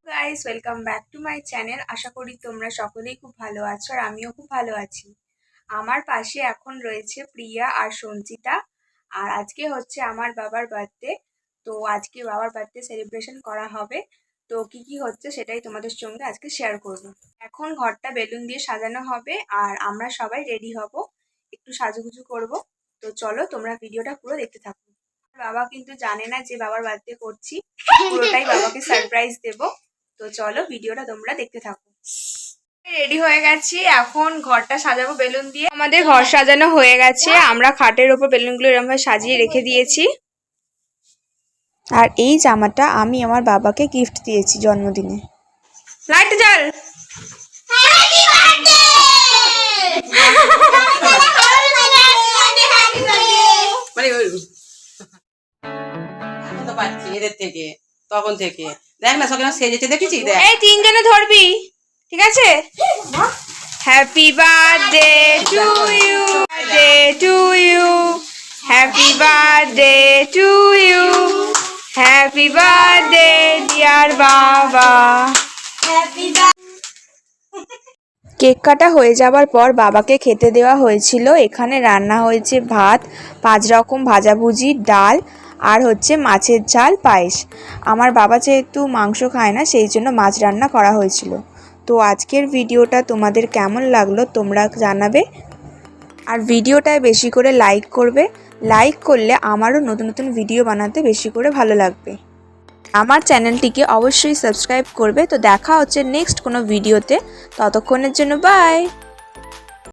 Guys, welcome back to my channel. আশা করি তোমরা সকলেই খুব ভালো আছো আর আমিও খুব ভালো আছি। আমার পাশে এখন রয়েছে প্রিয়া আর সঞ্চিতা। আর আজকে হচ্ছে আমার বাবার বার্থডে। তো আজকে বাবার বার্থডে সেলিব্রেশন করা হবে। তো কি কি হচ্ছে সেটাই তোমাদের সঙ্গে আজকে শেয়ার করব। এখন ঘরটা বেলুন দিয়ে সাজানো হবে আর আমরা সবাই রেডি হব, একটু সাজুগুজু করব। তো চলো তোমরা ভিডিওটা পুরো দেখতে থাকো। বাবা কিন্তু জানে না যে বাবার বার্থডে করছি, পুরোটাই বাবাকে সারপ্রাইজ দেব। তো চলো ভিডিওটা তোমরা দেখতে থাকো। রেডি হয়ে গেছি, এখন ঘরটা সাজাবো বেলুন দিয়ে। আমাদের ঘর সাজানো হয়ে গেছে, আমরা খাটের ওপর বেলুনগুলো এরকম ভাবে সাজিয়ে রেখে দিয়েছি। আর এই জামাটা আমি আমার বাবাকে গিফট দিয়েছি জন্মদিনে। লাইট জ্বাল। এদের থেকে তখন থেকে দেখ না সকালে সেজেছে দেখেছি। এই তিনজনে ধরবি, ঠিক আছে? Happy birthday to you, birthday to you, happy birthday to you, happy birthday dear বাবা। কেক কাটা হয়ে যাবার পর বাবাকে খেতে দেওয়া হয়েছিল। এখানে রান্না হয়েছে ভাত, 5 রকম ভাজাভুজি, ডাল আর হচ্ছে মাছের ঝাল, পায়েস। আমার বাবা যেহেতু মাংস খায় না সেই জন্য মাছ রান্না করা হয়েছিল। তো আজকের ভিডিওটা তোমাদের কেমন লাগলো তোমরা জানাবে। আর ভিডিওটায় বেশি করে লাইক করবে, লাইক করলে আমারও নতুন নতুন ভিডিও বানাতে বেশি করে ভালো লাগবে। আমার চ্যানেলটিকে অবশ্যই সাবস্ক্রাইব করবে। তো দেখা হচ্ছে নেক্সট কোনো ভিডিওতে, ততক্ষণের জন্য বাই।